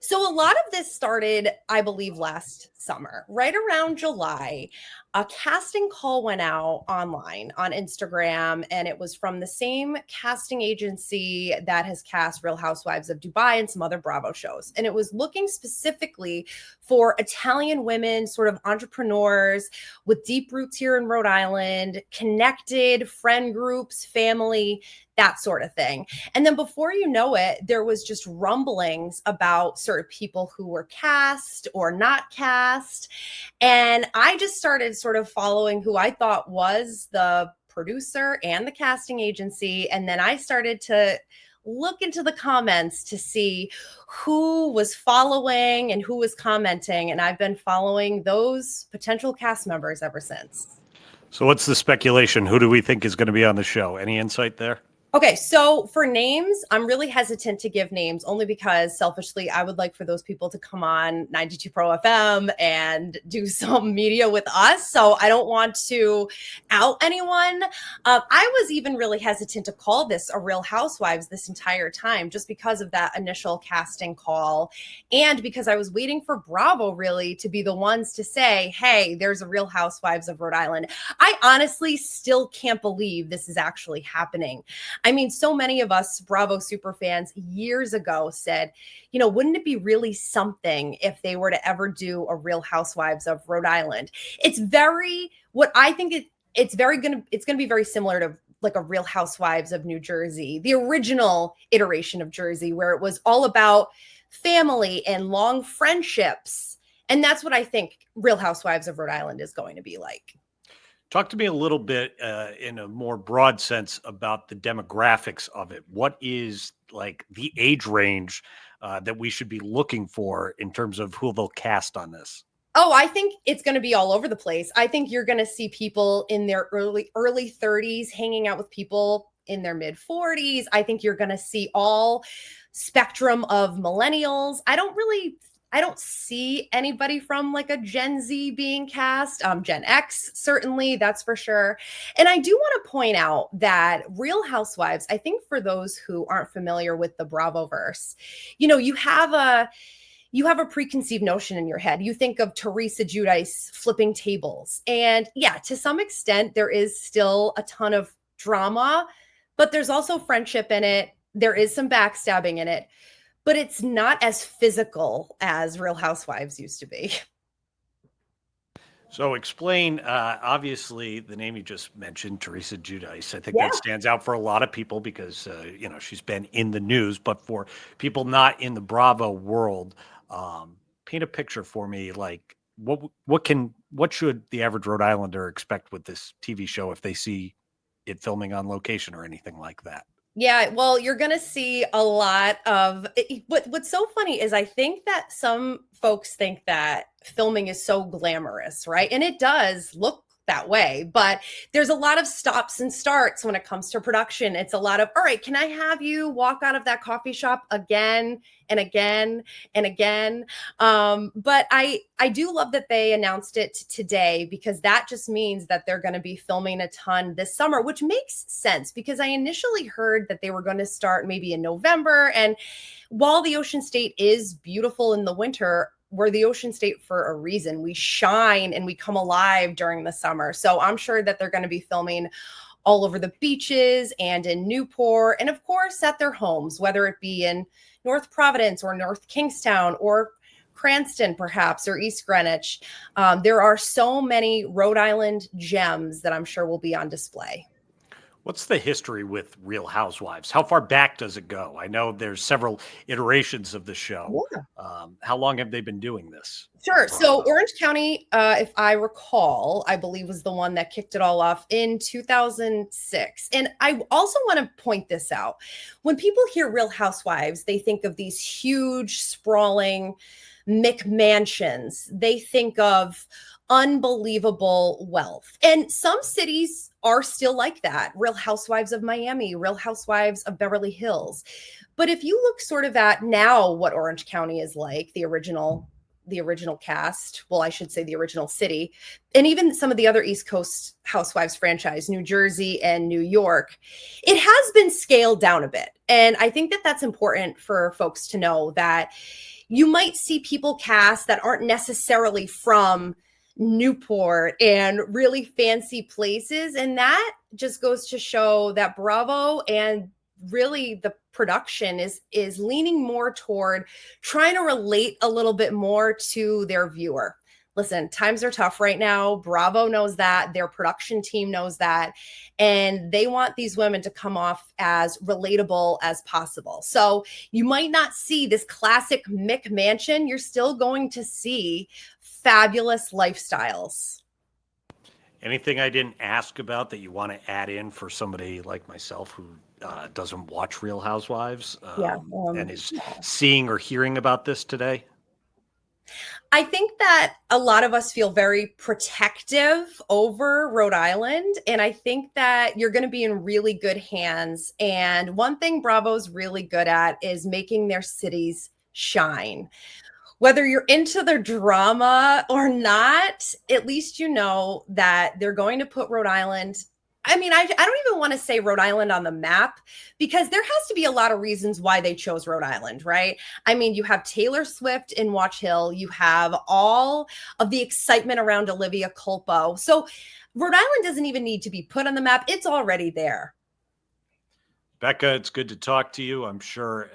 So a lot of this started, I believe, last summer, right around July. A casting call went out online on Instagram, and it was from the same casting agency that has cast Real Housewives of Dubai and some other Bravo shows. And it was looking specifically for Italian women, sort of entrepreneurs with deep roots here in Rhode Island, connected friend groups, family, that sort of thing. And then before you know it, there was just rumblings about certain people who were cast or not cast. And I just started sort of following who I thought was the producer and the casting agency. And then I started to look into the comments to see who was following and who was commenting. And I've been following those potential cast members ever since. So what's the speculation? Who do we think is going to be on the show? Any insight there? Okay, so for names, I'm really hesitant to give names only because selfishly, I would like for those people to come on 92 Pro FM and do some media with us. So I don't want to out anyone. I was even really hesitant to call this a Real Housewives this entire time, just because of that initial casting call. And because I was waiting for Bravo really to be the ones to say, hey, there's a Real Housewives of Rhode Island. I honestly still can't believe this is actually happening. I mean, so many of us Bravo super fans years ago said, you know, wouldn't it be really something if they were to ever do a Real Housewives of Rhode Island? It's very, what I think it's going to be very similar to like a Real Housewives of New Jersey, the original iteration of Jersey, where it was all about family and long friendships. And that's what I think Real Housewives of Rhode Island is going to be like. Talk to me a little bit in a more broad sense about the demographics of it. What is like the age range that we should be looking for in terms of who they'll cast on this? Oh, I think it's going to be all over the place. I think you're going to see people in their early 30s hanging out with people in their mid 40s. I think you're going to see all spectrum of millennials. I don't see anybody from like a Gen Z being cast. Gen X, certainly, that's for sure. And I do want to point out that Real Housewives, I think for those who aren't familiar with the Bravoverse, you know, you have a preconceived notion in your head. You think of Teresa Giudice flipping tables. And yeah, to some extent, there is still a ton of drama, but there's also friendship in it. There is some backstabbing in it. But it's not as physical as Real Housewives used to be. So explain, obviously, the name you just mentioned, Teresa Giudice. I think that stands out for a lot of people because, you know, she's been in the news. But for people not in the Bravo world, paint a picture for me. Like, what should the average Rhode Islander expect with this TV show if they see it filming on location or anything like that? Yeah, well, you're going to see a lot of what's so funny is I think that some folks think that filming is so glamorous, right? And it does look that way, but there's a lot of stops and starts when it comes to production. It's a lot of, all right, can I have you walk out of that coffee shop again and again and again? But I do love that they announced it today because that just means that they're going to be filming a ton this summer, which makes sense because I initially heard that they were going to start maybe in November. And while the Ocean State is beautiful in the winter, we're the Ocean State for a reason. We shine and we come alive during the summer. So I'm sure that they're going to be filming all over the beaches and in Newport and of course at their homes, whether it be in North Providence or North Kingstown or Cranston perhaps, or East Greenwich. There are so many Rhode Island gems that I'm sure will be on display. What's the history with Real Housewives? How far back does it go? I know there's several iterations of the show. Yeah. How long have they been doing this? Sure. So Orange County, if I recall, I believe was the one that kicked it all off in 2006. And I also want to point this out. When people hear Real Housewives, they think of these huge, sprawling McMansions. They think of unbelievable wealth. And some cities are still like that. Real Housewives of Miami, Real Housewives of Beverly Hills. But if you look sort of at now what Orange County is like, the original cast, well, I should say the original city, and even some of the other East Coast Housewives franchise, New Jersey and New York, it has been scaled down a bit. And I think that that's important for folks to know that, you might see people cast that aren't necessarily from Newport and really fancy places. And that just goes to show that Bravo and really the production is leaning more toward trying to relate a little bit more to their viewer. Listen, times are tough right now. Bravo knows that. Their production team knows that. And they want these women to come off as relatable as possible. So you might not see this classic McMansion. You're still going to see fabulous lifestyles. Anything I didn't ask about that you want to add in for somebody like myself who doesn't watch Real Housewives and is seeing or hearing about this today? I think that a lot of us feel very protective over Rhode Island. And I think that you're going to be in really good hands. And one thing Bravo's really good at is making their cities shine. Whether you're into the drama or not, at least you know that they're going to put Rhode Island. I mean, I don't even want to say Rhode Island on the map, because there has to be a lot of reasons why they chose Rhode Island, right? I mean, you have Taylor Swift in Watch Hill. You have all of the excitement around Olivia Culpo. So Rhode Island doesn't even need to be put on the map. It's already there. Bekah, it's good to talk to you. I'm sure